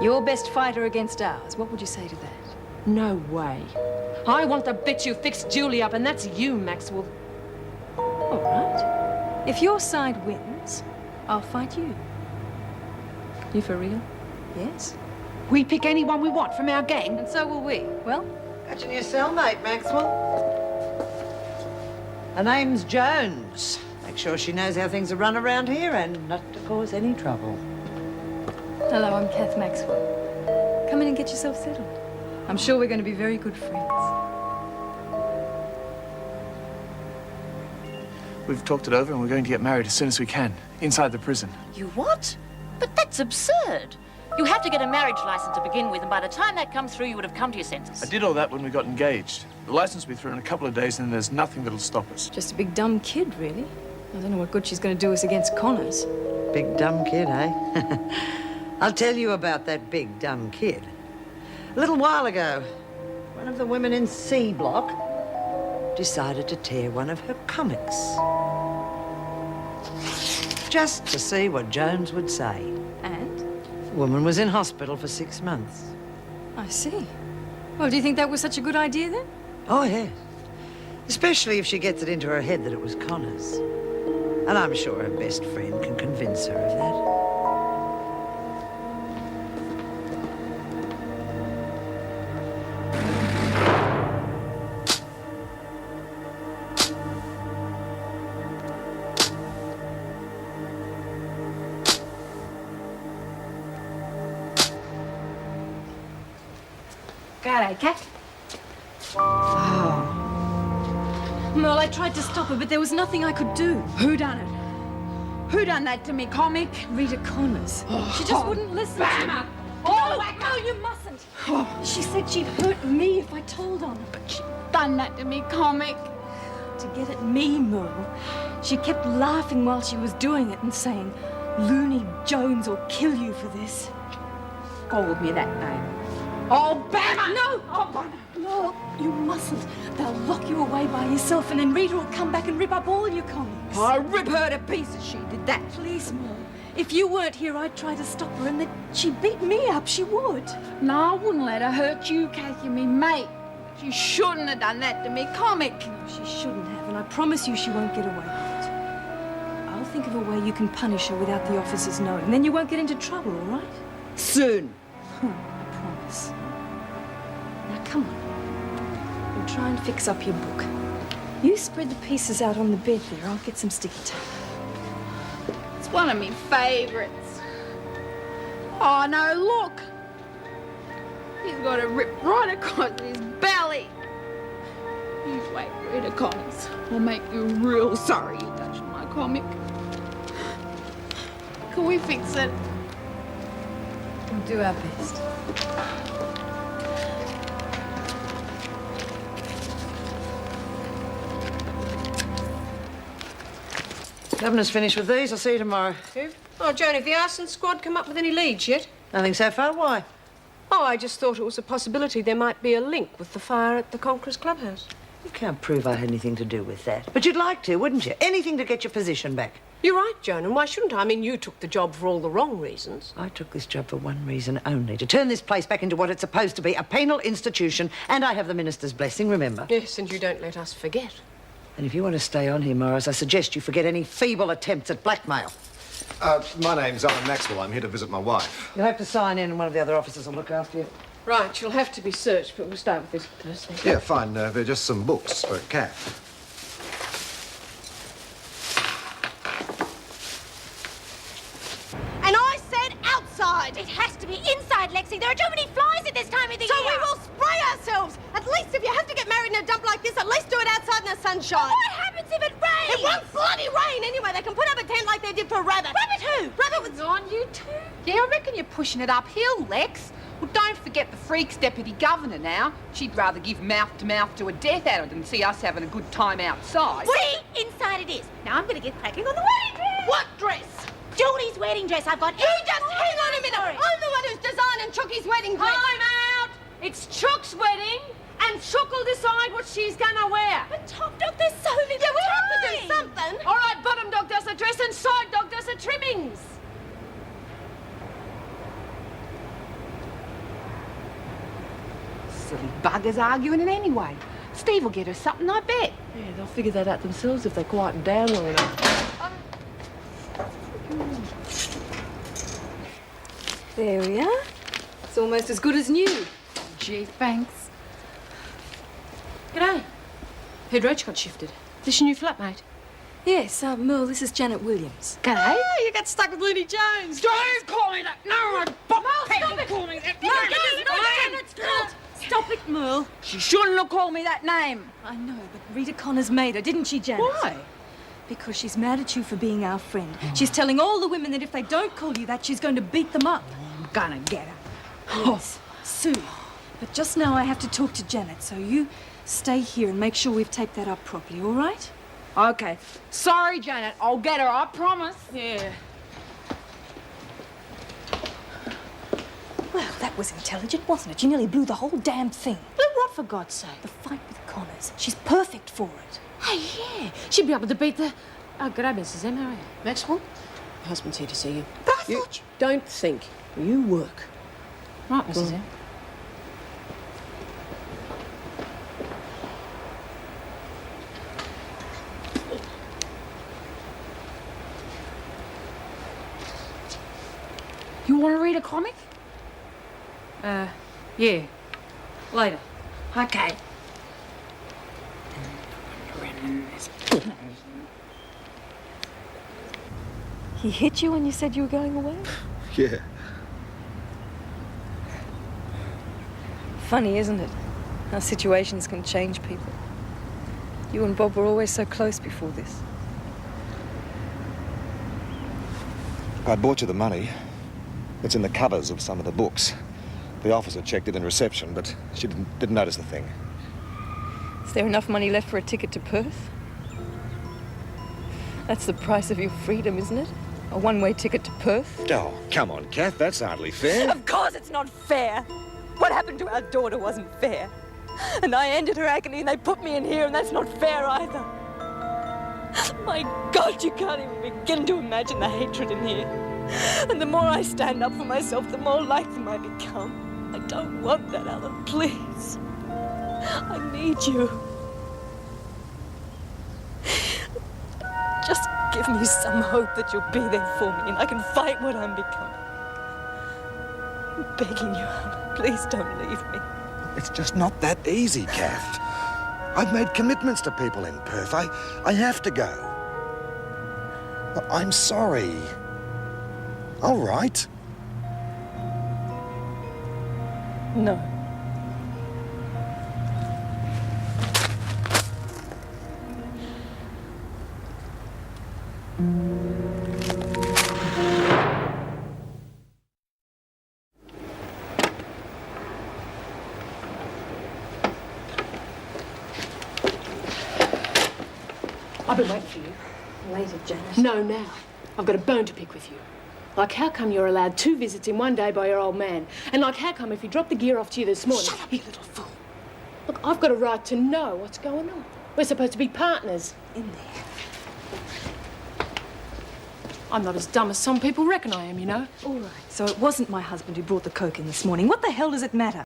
Your best fighter against ours. What would you say to that? No way. I want the bitch who fixed Julie up, and that's you, Maxwell. All right. If your side wins, I'll fight you. You for real? Yes. We pick anyone we want from our gang? And so will we. Well? Catching your cellmate, Maxwell. Her name's Jones. Make sure she knows how things are run around here and not to cause any trouble. Hello, I'm Kath Maxwell. Come in and get yourself settled. I'm sure we're going to be very good friends. We've talked it over and we're going to get married as soon as we can, inside the prison. You what? But that's absurd. You have to get a marriage license to begin with, and by the time that comes through, you would have come to your senses. I did all that when we got engaged. The license will be through in a couple of days and there's nothing that'll stop us. Just a big dumb kid, really. I don't know what good she's going to do us against Connors. Big dumb kid, eh? I'll tell you about that big dumb kid. A little while ago, one of the women in C Block decided to tear one of her comics. Just to see what Jones would say. And? The woman was in hospital for 6 months. I see. Well, do you think that was such a good idea, then? Oh, yes. Especially if she gets it into her head that it was Connor's. And I'm sure her best friend can convince her of that. G'day, Kat. Merle, I tried to stop her, but there was nothing I could do. Who done it? Who done that to me, comic? Rita Connors. She just wouldn't listen to me. No, you mustn't. She said she'd hurt me if I told on her. But she done that to me, comic. To get at me, Merle, she kept laughing while she was doing it and saying, Looney Jones will kill you for this. Called me that name. Oh, Bama! No! Oh, no, you mustn't. They'll lock you away by yourself and then Rita will come back and rip up all your comics. I rip her to pieces, she did that. Please, Merle. If you weren't here, I'd try to stop her and then she'd beat me up. She would. No, I wouldn't let her hurt you, Kathy, me mate. She shouldn't have done that to me, comic. No, she shouldn't have, and I promise you she won't get away with it. I'll think of a way you can punish her without the officers knowing. Then you won't get into trouble, all right? Soon. I promise. Now, come on. We'll try and fix up your book. You spread the pieces out on the bed there. I'll get some sticky tape. It's one of me favourites. Oh, no, look. He's got a rip right across his belly. You wait, Rita Connors. I'll make you real sorry you touched my comic. Can we fix it? We'll do our best. Governor's finished with these. I'll see you tomorrow. Who? Oh, Joan, have the arson squad come up with any leads yet? Nothing so far. Why? Oh, I just thought it was a possibility there might be a link with the fire at the Conqueror's Clubhouse. You can't prove I had anything to do with that. But you'd like to, wouldn't you? Anything to get your position back. You're right, Joan, and why shouldn't I? I mean, you took the job for all the wrong reasons. I took this job for one reason only, to turn this place back into what it's supposed to be, a penal institution, and I have the minister's blessing, remember? Yes, and you don't let us forget. And if you want to stay on here, Morris, I suggest you forget any feeble attempts at blackmail. My name's Alan Maxwell. I'm here to visit my wife. You'll have to sign in and one of the other officers will look after you. Right, you'll have to be searched, but we'll start with this first. Yeah, fine. They're just some books for Kath. And I said outside! It has to be inside, Lexi. There are too many flies at this time of the year. So we will spray ourselves. At least if you have to get married in a dump like this, at least do it outside in the sunshine. Well, what happens if it rains? It won't bloody rain anyway. They can put up a tent like they did for Rabbit. Rabbit who? Rabbit was... On you two? Yeah, I reckon you're pushing it uphill, Lex. Well, don't forget the freak's deputy governor now. She'd rather give mouth-to-mouth to a death adder than see us having a good time outside. See? Inside it is. Now I'm going to get cracking on the wedding dress. What dress? Julie's wedding dress. I've got... You just hang on a minute. I'm the one who's designing Chucky's wedding dress. Time out! It's Chook's wedding, and Chook will decide what she's gonna wear. But Top Dog, there's so little Yeah, we have to time. do something. All right, bottom dog does the dress and side dog does the trimmings. Silly buggers arguing it anyway. Steve will get her something, I bet. Yeah, they'll figure that out themselves if they quieten down long enough. There we are. It's almost as good as new. Gee, thanks. G'day. Heard Roach got shifted. This your new flatmate? Yes, Merle, this is Janet Williams. G'day. Oh, you got stuck with Looney Jones. Don't call me that! No, I stop it! Call me that. No, Janet's fault. Stop it, Merle. She shouldn't have called me that name. I know, but Rita Connors made her, didn't she, Janet? Why? Because she's mad at you for being our friend. She's telling all the women that if they don't call you that, she's going to beat them up. I'm gonna get her. Yes, soon. But just now I have to talk to Janet, so you stay here and make sure we've taped that up properly, all right? Okay. Sorry, Janet. I'll get her, I promise. Yeah. Well, that was intelligent, wasn't it? You nearly blew the whole damn thing. But what, for God's sake? The fight with Connors. She's perfect for it. Hey, yeah. She'd be able to beat the... Oh, g'day, Mrs. M. How are you? Maxwell? Your husband's here to see you. But I thought Don't think. You work. Right, Mrs. M. You want to read a comic? Yeah. Later. Okay. He hit you when you said you were going away? Yeah. Funny, isn't it? How situations can change people. You and Bob were always so close before this. I bought you the money. It's in the covers of some of the books. The officer checked it in reception, but she didn't notice the thing. Is there enough money left for a ticket to Perth? That's the price of your freedom, isn't it? A one-way ticket to Perth? Oh, come on, Kath, that's hardly fair. Of course it's not fair. What happened to our daughter wasn't fair. And I ended her agony and they put me in here and that's not fair either. My God, you can't even begin to imagine the hatred in here. And the more I stand up for myself, the more like them I become. I don't want that, Alan, please. I need you. Just give me some hope that you'll be there for me and I can fight what I'm becoming. I'm begging you, Alan, please don't leave me. It's just not that easy, Kath. I've made commitments to people in Perth. I have to go. I'm sorry. All right. No. I've been waiting for you. Later, Janet. No, now. I've got a bone to pick with you. Like, how come you're allowed 2 visits in one day by your old man? And like, how come if he dropped the gear off to you this morning... Shut up, you little fool. Look, I've got a right to know what's going on. We're supposed to be partners. In there. I'm not as dumb as some people reckon I am, you know. All right. So it wasn't my husband who brought the coke in this morning. What the hell does it matter?